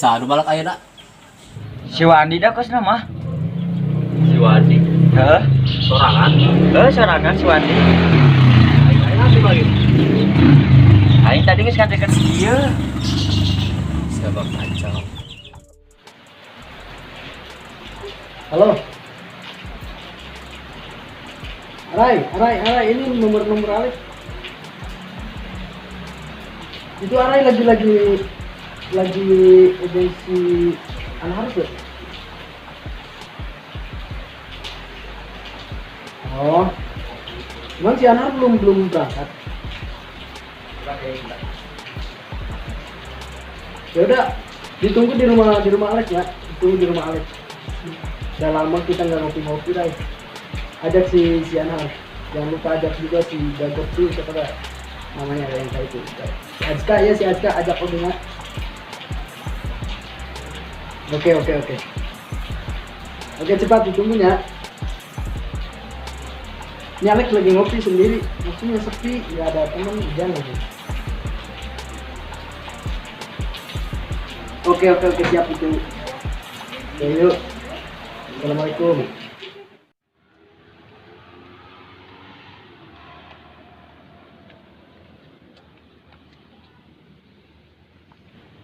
Sa anu balak ayeuna? Si Wandi dah kos nama. Si Wadi. Heeh. Sorangan. Sorangan si Wandi. Aing nanti bagi. Aing tadi geus ngantekeun ieu. Sabab kacau. Halo. Arai, ini nomor Arai. Itu Arai lagi agensi Anharus ya? Oh, cuman si Anhar belum berangkat. Ya udah, ditunggu di rumah Alex ya. Ditunggu di rumah Alex. Udah lama kita nggak ngopi-ngopi dah. Ajak si Anhar. Jangan lupa ajak juga si Gagok tuh siapa dah namanya yang kayak itu. Azka ya, si Azka ajak Odinga. Oke. Oke, cepat ditunggunya. Ini Alex lagi ngopi sendiri, maksudnya sepi, nggak ada teman, jangan lagi. Oke, siap itu. Oke, yuk. Assalamualaikum.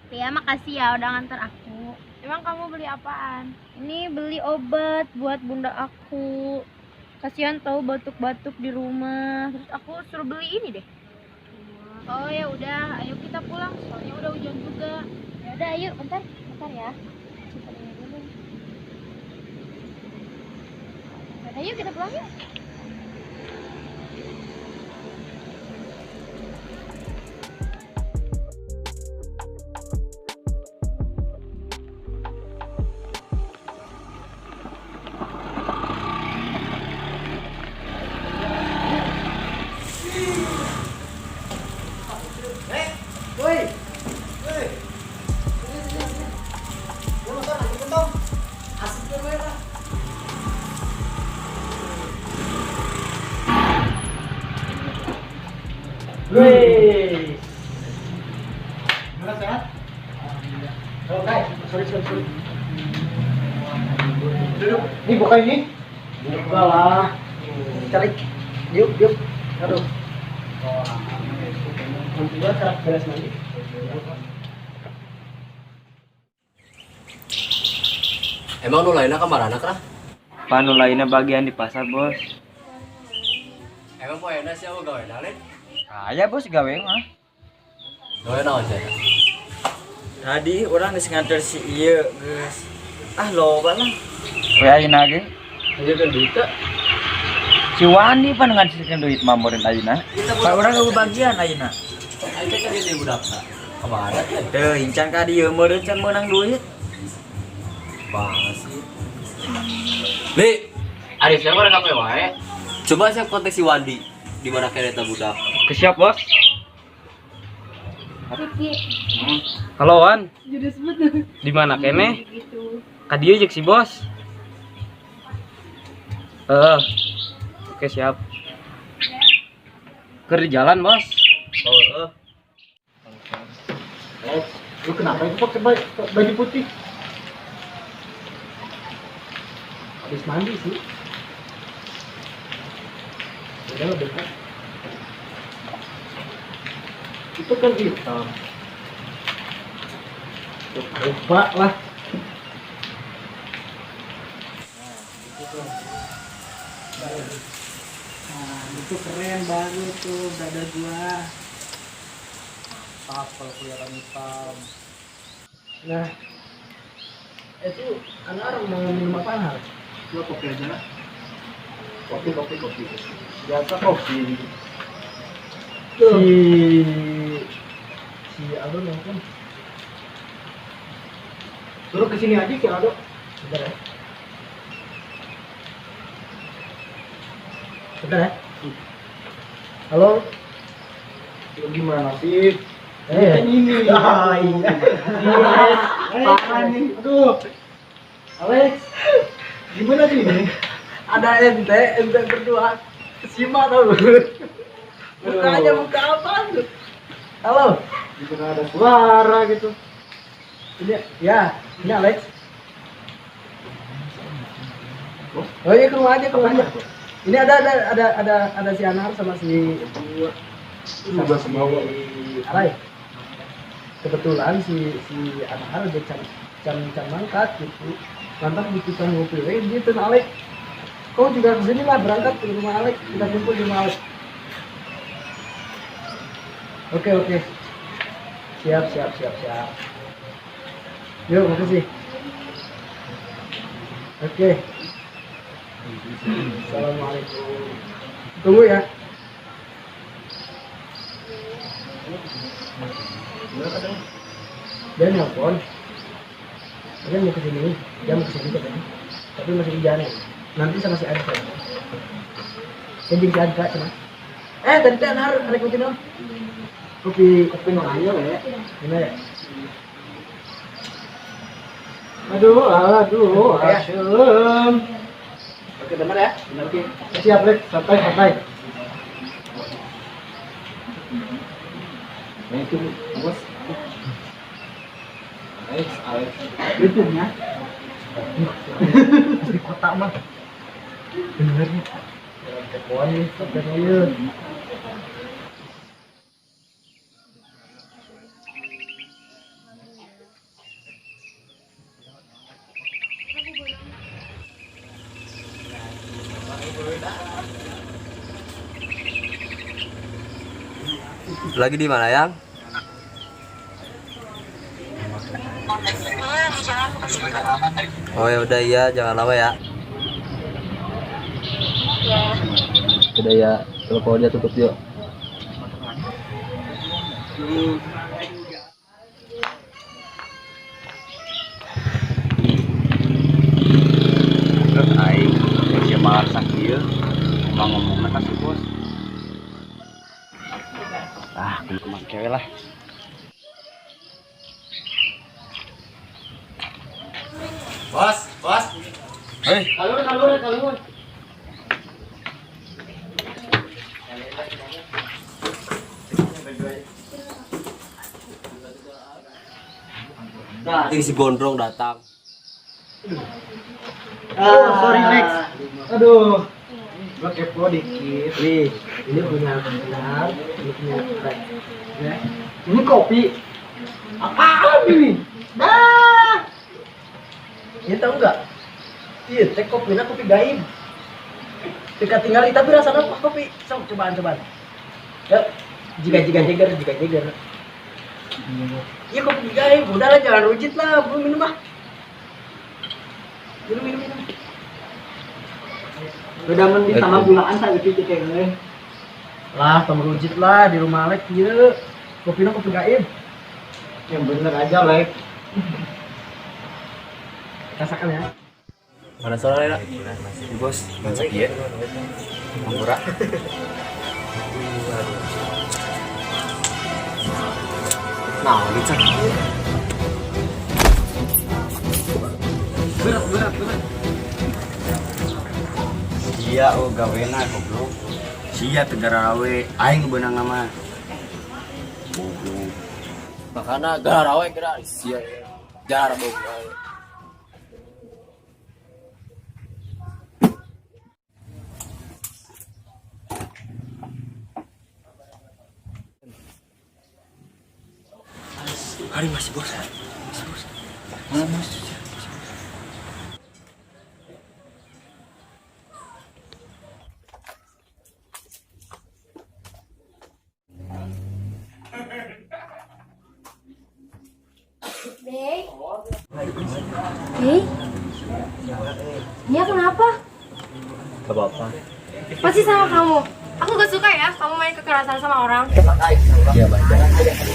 Ya, makasih ya udah nganter aku. Emang kamu beli apaan? Ini beli obat buat bunda aku. Kasihan tahu batuk-batuk di rumah. Terus aku suruh beli ini deh. Oh ya udah, ayo kita pulang. Soalnya udah hujan juga. Ya udah, ayo bentar ya. Coba ini dulu. Udah, yuk kita pulang yuk. Wih. Gimana sehat? Oh, Kai, sorry. Duduk. Ini buka ini. Buka lah. Cari. Yuk. Aduh. Nanti gua taruh beres nanti. Emang nu lainna kamar anak lah? Panu lainnya bagian di pasar, Bos. Emang poena sih aku gawe nalin? Aya Bos gawe mah. Gawe naon sih? Tadi orang geus nganter si ieu geus. Loba lah. We ayeuna ge. Aja kan duit tak? Si Wandi pan ngasihkeun duit mamurin ayeuna. Pak urang eueuh bagian ayeuna. Aja kan di budak tak? Kemana kan? Teu incan ka dieu meureun can meunang duit. Banget sih. Li, ada siapa orang kafe wae? Coba saya kontak si Wandi. Di mana kereta budak? Kesiap, Bos. Kiki. Halo, Wan. Jadi sebut Di mana kene? gitu. Ka dieu jeung si Bos. Oke, siap. Keur di jalan, Bos. Lu kenapa itu pakai baju putih? Habis mandi sih. Udah lebih kan. Itu kan hitam. Lupa lah. Nah, itu keren banget tuh dada gua. Kalau kelihatan hitam. Nah, itu anak mau minum apa? Gua kopi aja lah. Kopi. Biasa kopi. Si Aldo nelfon. Suruh kesini aja si Aldo. Bentar ya. Halo. Lu gimana sih? Ini. Iya. Parah nih. Aduh. Alex. Gimana sih ini? Ada ente berdua. Simak tau. Mukanya muka apa tuh? Halo. Bisa ada suara gitu. Ini ya, ini Alex. Oh iya, ke rumah aja, ke rumah aja. Ini ada si Anar sama si Arai. Kebetulan si Anar udah can mangkat gitu. Lantas kita ngopi, gitu Alex. Kau juga kesini lah, berangkat ke rumah Alex, kita kumpul di rumah Alex. Oke. Siap. Yuk, makasih. Oke. Assalamualaikum. Tunggu ya. Dia nelfon. Dia mau kesini. Katanya. Tapi masih di jalan. Nanti sama si Adka. Jadi si Adka cuma. Tadi kan harus kopi dong. Kopi no ayo ya. Gimana ya? Aduh, asem. Oke, benar ya? Oke. Siap, Lek. Santai. Nah, itu, Bos. Alex. Itu ya. Di kota mah. Bener nih. Kepoan nih, katanya. Lagi di mana, Yang? Oh ya udah iya, jangan lama ya. Udah ya, teleponnya tutup yuk. Terus aing masih malah sakit. Ngomong-ngomongnya kasih bos. Kemana cewek lah. Bos. Hei, Kalur. Nah, si Gondrong datang. Sorry Lex. Aduh. Gua kepo dikit. Nih, ini punya benar, ini punya Lex. Ya. Ini kopi. Apaan ini? Dah. Ini tahu enggak? Iya, teh kopinya kopi gaib. Dekat tinggal tapi rasanya pas kopi. Cobaan. Ya, jika jeger. Iya kopi gaib, udahlah jangan rujit lah, belum minum ah. Minum. Udah mending sama gulaan tak gitu kayak lah, sama rujit lah di rumah Lek gitu. Kopinya kopi gaib. Yang bener aja Lek. Rasakan ya. Mana soalnya, bos, masak ya. Murah. Nah, bisa. Berat. Iya, gawena goblok. Sia tegara rawe, aing beunang nama. Goblok. Makanya gara-gara kira sia. Gara boga. Hari masih bos. Mana bos? Hei, Nia kenapa? Gak apa-apa. Pasti sama kamu. Aku gak suka ya kamu main kekerasan sama orang. Dia baca.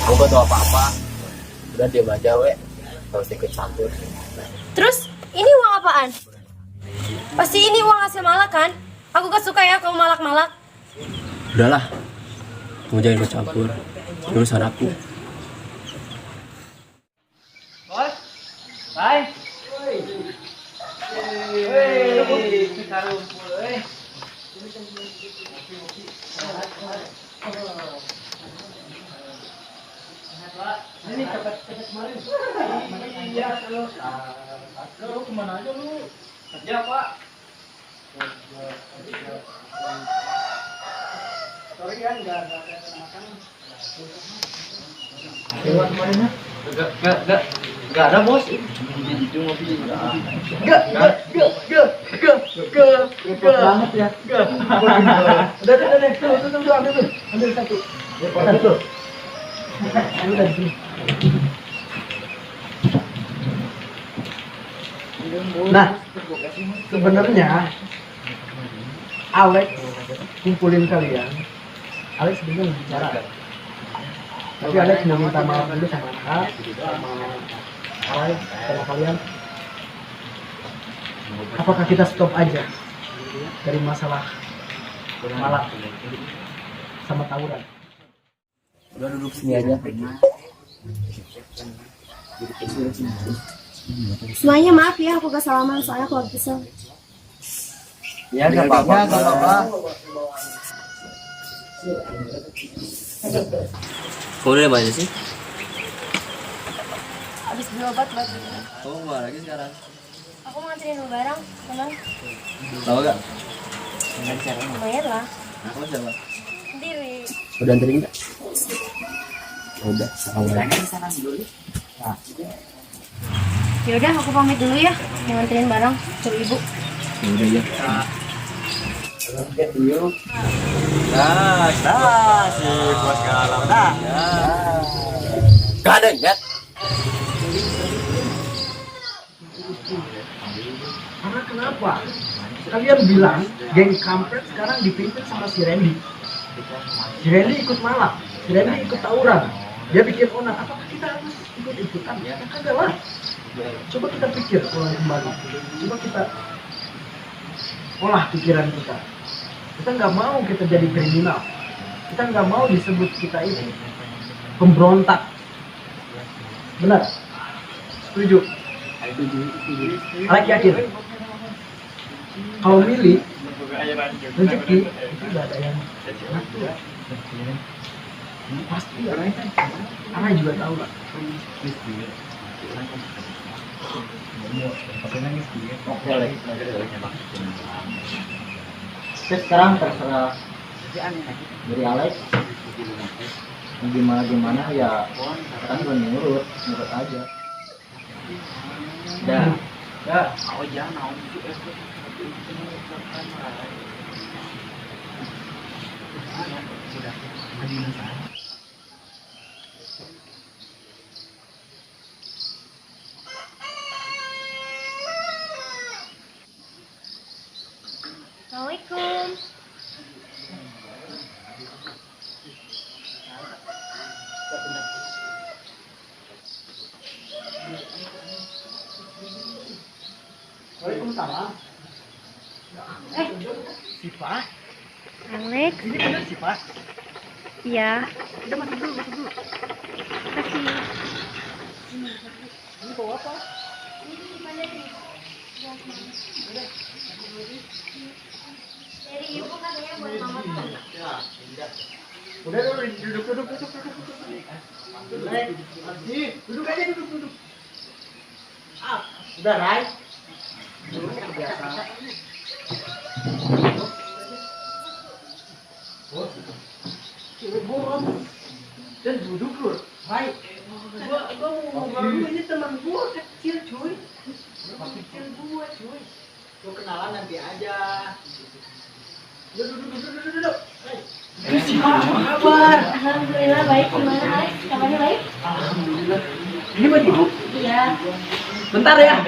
Aku gak tau apa-apa. Udah diam aja we. Kalau ikut campur. Terus ini uang apaan? Pasti ini uang hasil malak kan? Aku gak suka ya kamu malak-malak. Udahlah. Kamu jangan ikut campur. Ini urusan aku. Bos. Hai. Kita rumpul Ini kepet kemarin. Iya, kalau lu kemana aja lu? Kerja Pak. Sorry ya, nggak makan. Lewat kemarin ya? Enggak ada, Bos. Repot banget ya. Udah, tuh, ambil satu. Satu. Ambil dari sini. Nah, sebenarnya Alex kumpulin kalian. Alex bingung bicara. Tapi Alex mau minta maaf dulu sama Kak, sama Alex, sama kalian. Apakah kita stop aja dari masalah malak sama tawuran? Udah duduk sini aja. Semuanya maaf ya, aku gak salaman soalnya aku lagi kesel. Ya nggak apa-apa. Kau udah mana sih? Abis beli obat buat ini. Kau mau lagi sekarang? Aku mau nganterin dulu barang, teman. Tahu gak? Lumayan lah. Aku siapa? Sendiri. Udah anterin nggak? Udah. Yaudah, aku pamit dulu ya. Mau nganterin barang, suruh ibu. Udah ya. Nah, si bos galau dah. Gak ada ingat. Karena kenapa? Kalian bilang geng kampret sekarang dipimpin sama si Randy. Si Randy ikut malak, si Randy ikut tawuran. Dia bikin onar. Apakah kita harus ikut-ikutan? Ya kagak lah. Coba kita pikir ulang kembali. Coba kita olah pikiran kita. Kita nggak mau kita jadi kriminal. Kita nggak mau disebut kita itu pemberontak. Benar? Setuju? Alex yakin? Kalau milih rezeki itu nggak ada yang ngatur. Pasti Alex juga tahu lah. Sekarang terserah dari Alex. Gimana ya kan menurut aja. Dah. Assalamualaikum. Waalaikumsalam. Sipa, Alex. ini benar Sipa. Iya. Udah masuk dulu. Kasih. Ini bawa apa? Dari ibu katanya buat mama tuh. Udah duduk. Duduk aja. Udah, Rai. Biasa. Dan duduk lu, Rai. Gua mau ngobrol ini teman gua kecil, cuy. Kecil gua, cuy. Gua kenalan nanti aja. Duduk. Rai. Apa kabar? Alhamdulillah baik. Gimana Alex? Kabarnya baik? Alhamdulillah. Ini buat ibu. Iya. Bentar ya.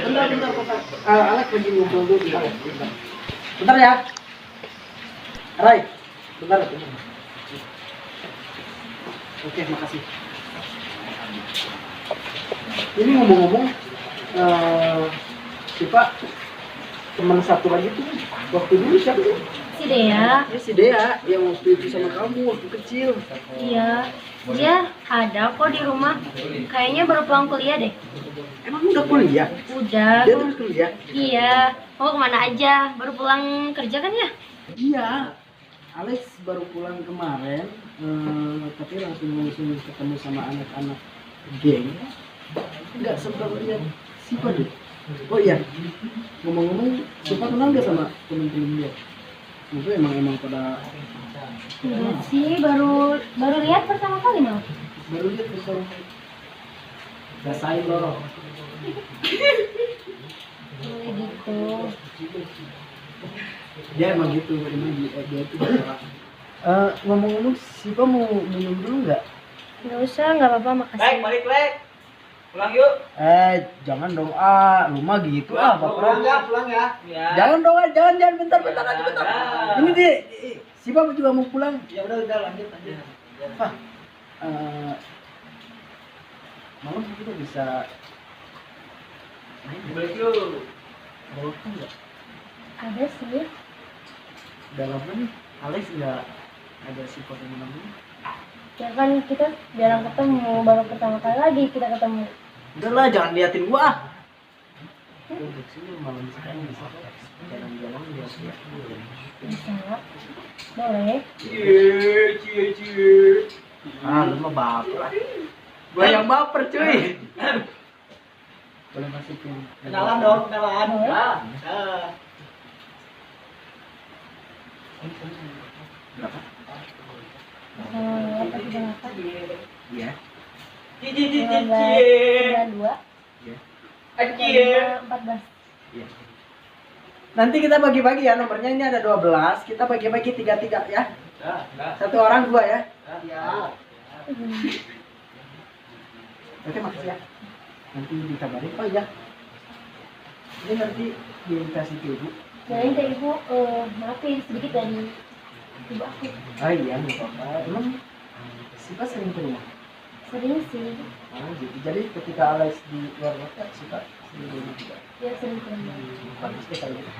Alex lagi ngobrol dulu bentar ya. Bentar ya. Rai. Bentar. Oke, makasih. Ini ngomong-ngomong, si Pak, teman satu lagi tuh waktu dulu siapa sih? Si Dea. Si Dea yang waktu itu sama kamu waktu kecil. Iya. Dia ada kok di rumah. Kayaknya baru pulang kuliah deh. Emang udah kuliah? Udah. Dia terus kuliah? Iya. Kamu kemana aja? Baru pulang kerja kan ya? Iya. Alex baru pulang kemarin, tapi langsung ketemu sama anak-anak Geng. Enggak sempat lihat Siva deh. Oh iya, ngomong-ngomong, Siva kenal nggak sama temen-temen dia? Itu emang pada Enggak sih, baru lihat pertama kali malah. baru lihat bersama. Rasain loh. Gitu. Dia emang gitu, dia itu bisa. Ngomong-ngomong, Siva mau minum dulu nggak? Nggak usah, nggak apa-apa, makasih. balik Lek. Pulang yuk. Jangan dong, rumah gitu bapak. Pulang ya. Ya. Jangan dong, jangan bentar aja bentar. Ini dia, Siva juga mau pulang. Ya udah lanjut. Pak, malam kita bisa Balik yuk. bawa waktu nggak? Ada sih. Dalam nih, Alex nggak ada Siva yang namanya. Ya kan kita jarang ketemu, baru pertama kali lagi kita ketemu. Udah lah, jangan liatin gua. Duduk sini malam sekarang bisa jalan-jalan lihat-lihat dulu. Bisa nggak? Boleh. Cie. Lu mah baper. Gua yang baper, cuy. Boleh masukin. Kenalan dong, kenalan. Boleh. Berapa? Apa sih berapa? Iya. 92. Iya. 14. Iya. Nanti kita bagi-bagi ya, nomornya ini ada 12. Kita bagi-bagi 3-3 ya. Satu orang 2 ya. Oke, makasih ya. Nanti dikabarin. Oh iya. Ini nanti dikasih ke ibu. Jadi ke ibu, maafin sedikit dari ibu aku. Oh iya, nggak apa-apa. Emang Siva sering ke rumah? Sering sih, Oh gitu. Jadi ketika Alex di luar kota, Siva sering ke rumah juga. dia sering ke rumah. Bagus deh kalau gitu.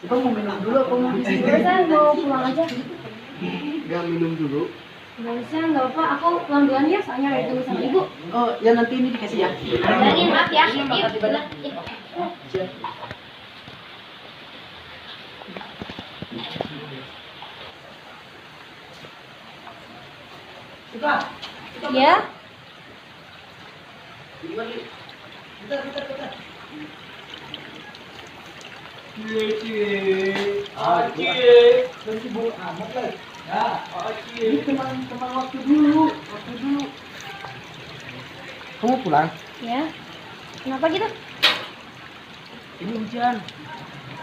Siva mau minum dulu apa mau di sini? Nggak usah, mau pulang aja. Nggak minum dulu. Nggak usah, nggak apa-apa. Aku pulang duluan ya, soalnya udah ditunggu sama ibu. Oh ya, nanti ini dikasih ya. Bilangin maaf ya. Iya, makasih banyak. Siap. Siva, Ya, bentar. Nanti bawa amat lah. Ini teman waktu dulu. Kamu pulang? ya. Kenapa gitu? Ini hujan.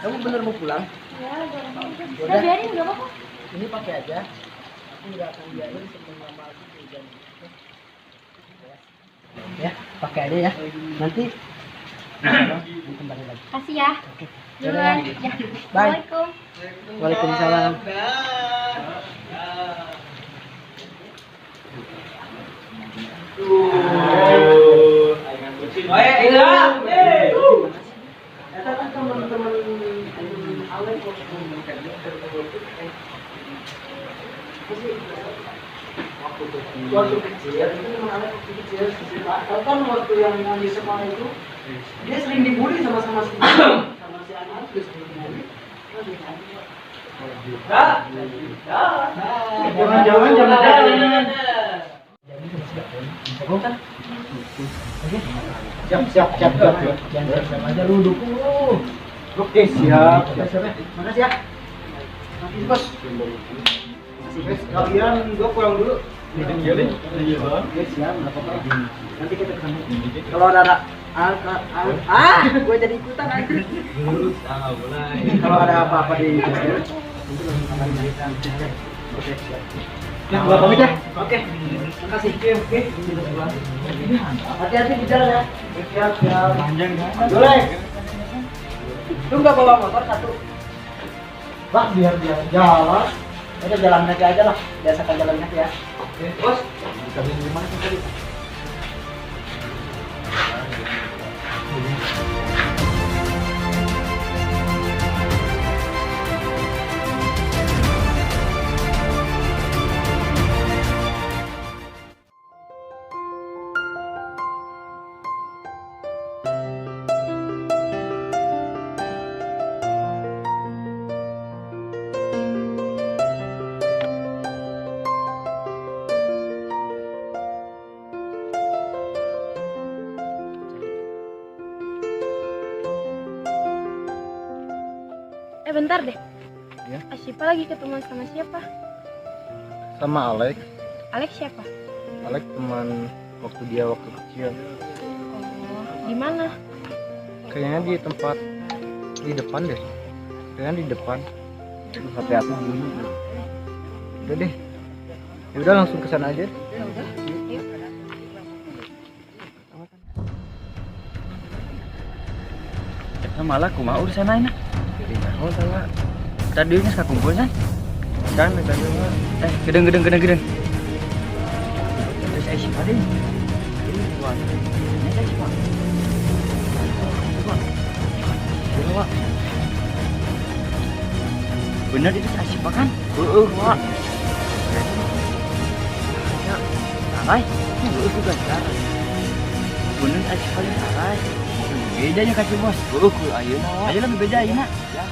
Kamu bener mau pulang? Ya, jangan gitu. Udah. Udah biarin, nggak apa-apa. Ini pakai aja. Aku nggak akan biarin sebelum lama lagi hujan. Ya, pakai aja ya. Nanti kembali lagi. Kasih ya. Oke. Duluan. Ya. Bye. Assalamualaikum. Waalaikumsalam. Teman-teman Alex waktu kecil itu teman Alex waktu kecil tahu kan waktu yang di sekolah itu dia sering dibully sama si anak dia sering dibully. Jangan. Kan? Siap. Jangan aja lu dukung lu. Oke, siap. Makasih ya. Makasih, Bos. Kalian gua pulang dulu. Iya, siap, enggak apa-apa. Nanti kita ketemu. Kalau ada gua jadi ikutan aja. Kalau ada apa-apa di channel, nanti langsung kabarin. Oke, siap. Ya, gua pamit ya. Oke. Makasih. Oke. Hati-hati di jalan ya. Siap. Panjang kan? Boleh. Lu nggak bawa motor satu? Bang, biar jalan. Udah jalan kaki aja lah. Biasakan jalan kaki ya. Oke, Bos. Bisa beli di mana tadi? bentar deh. Ya. Asyifa lagi ketemu sama siapa? Sama Alex. Alex siapa? Alex teman waktu kecil. Oh, di mana? Kayaknya di tempat di depan deh. Kayaknya di depan. Terus HP aku bunyi. Udah deh. Ya udah langsung ke sana aja. Ya udah. Yuk. Malah aku mau urusan lain. Oh, salah. Tadi nya suka kumpul kan? Kan tadi mah. Gedeng. Terus si Pak deh. Ini buat. Ini si Pak. Coba. Bener itu si Pak kan? Pak. Ya, alay. Juga sekarang. Bener si Pak alay. Bedanya kasih bos. Ayo lebih beda ya nak. Ya.